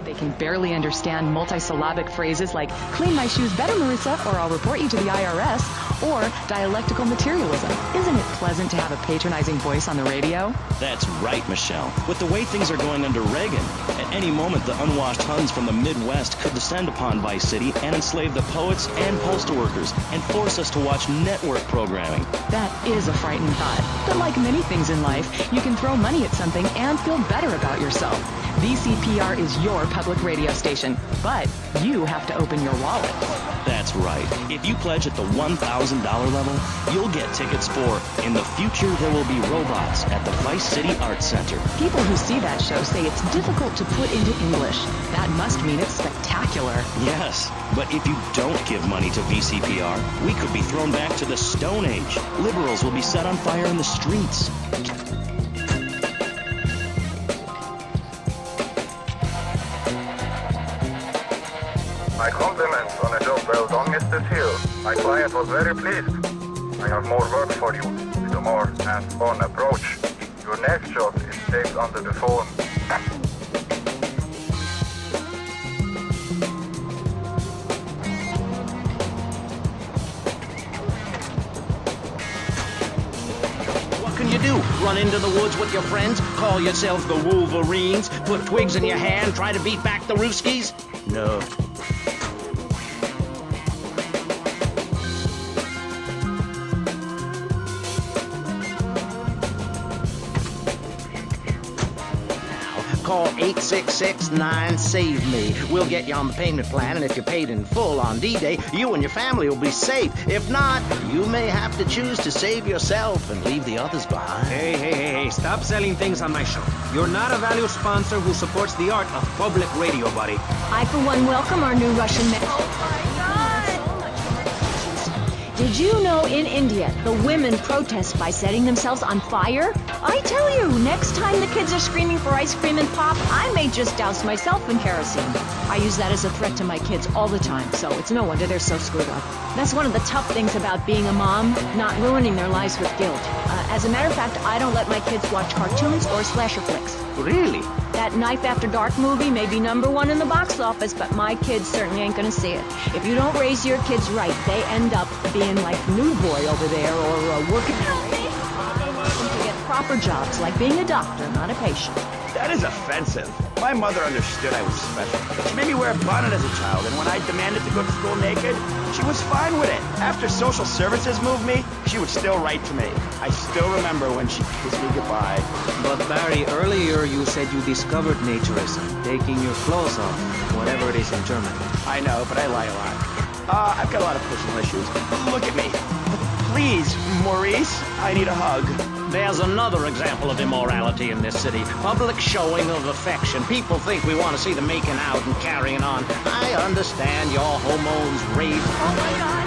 They can barely understand multisyllabic phrases like, clean my shoes better, Marissa, or I'll report you to the IRS, or dialectical materialism. Isn't it pleasant to have a patronizing voice on the radio? That's right, Michelle. With the way things are going under Reagan, at any moment the unwashed Huns from the Midwest could descend upon Vice City and enslave the poets and postal workers and force us to watch network programming. That is a frightening thought. But like many things in life, you can throw money at something and feel better about yourself. VCPR is your public radio station, but you have to open your wallet. That's right. If you pledge at the $1,000 level, you'll get tickets for In the Future There Will Be Robots at the Vice City Arts Center. People who see that show say it's difficult to put into English. That must mean it's spectacular. Yes, but if you don't give money to VCPR, we could be thrown back to the Stone Age. Liberals will be set on fire in the streets. My compliments on a job well done, Mr. Seal. My client was very pleased. I have more work for you with a more hands-on approach. Your next job is taped under the phone. What can you do? Run into the woods with your friends? Call yourselves the Wolverines? Put twigs in your hair and try to beat back the Ruskies? No. Call 866-9-SAVE-ME. We'll get you on the payment plan, and if you're paid in full on D-Day, you and your family will be safe. If not, you may have to choose to save yourself and leave the others behind. Hey, stop selling things on my show. You're not a valued sponsor who supports the art of public radio, buddy. I, for one, welcome our new Russian man. Oh, my God! Did you know in India, the women protest by setting themselves on fire? I tell you, next time the kids are screaming for ice cream and pop, I may just douse myself in kerosene. I use that as a threat to my kids all the time, so it's no wonder they're so screwed up. That's one of the tough things about being a mom, not ruining their lives with guilt. As a matter of fact, I don't let my kids watch cartoons or slasher flicks. Really? That Knife After Dark movie may be #1 in the box office, but my kids certainly ain't gonna see it. If you don't raise your kids right, they end up being like Nude Boy over there, or working to get proper jobs, like being a doctor, not a patient. That is offensive. My mother understood I was special. She made me wear a bonnet as a child, and when I demanded to go to school naked, she was fine with it. After social services moved me, she would still write to me. I still remember when she kissed me goodbye. But Barry, earlier you said you discovered naturism, taking your clothes off, whatever it is in German. I know, but I lie a lot. I've got a lot of personal issues. Look at me. Please, Maurice, I need a hug. There's another example of immorality in this city. Public showing of affection. People think we want to see them making out and carrying on. I understand your hormones rage. Oh my God!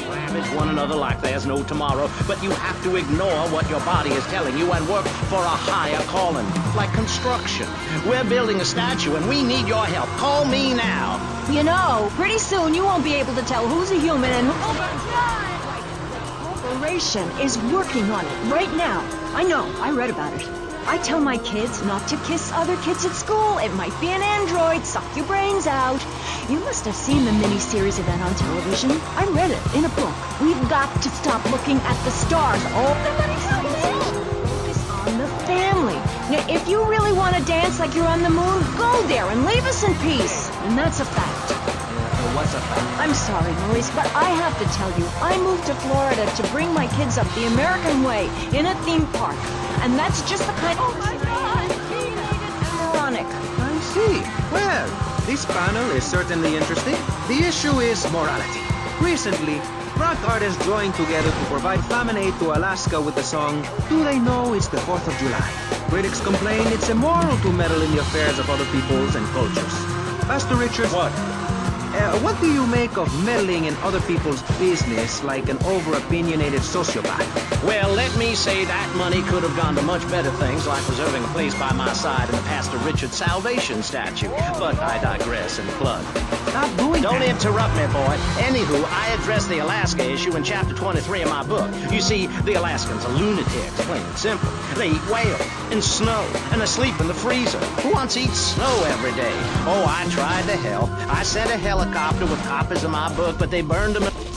Ravage one another like there's no tomorrow. But you have to ignore what your body is telling you and work for a higher calling. Like construction. We're building a statue and we need your help. Call me now. You know, pretty soon you won't be able to tell who's a human and who... Oh my God! Corporation is working on it right now. I know, I read about it. I tell my kids not to kiss other kids at school. It might be an android, suck your brains out. You must have seen the mini-series event on television. I read it in a book. We've got to stop looking at the stars. All the money's focus on the family. Now, if you really want to dance like you're on the moon, go there and leave us in peace. And that's a fact. What's up? I'm sorry, Maurice, but I have to tell you, I moved to Florida to bring my kids up the American way in a theme park. And that's just the kind of... Oh, my God! Moronic. I see. Well, this panel is certainly interesting. The issue is morality. Recently, rock artists joined together to provide famine aid to Alaska with the song, Do They Know It's the 4th of July? Critics complain it's immoral to meddle in the affairs of other peoples and cultures. Pastor Richard, what do you make of meddling in other people's business like an over-opinionated sociopath? Well, let me say that money could have gone to much better things, like reserving a place by my side in the Pastor Richard Salvation statue. But I digress and plug. Stop doing Don't that. interrupt me, boy. Anywho, I addressed the Alaska issue in chapter 23 of my book. You see, the Alaskans are lunatics, plain and simple. They eat whale and snow, and they sleep in the freezer. Who wants to eat snow every day? Oh, I tried to help. I sent a helicopter with copies of my book, but they burned them.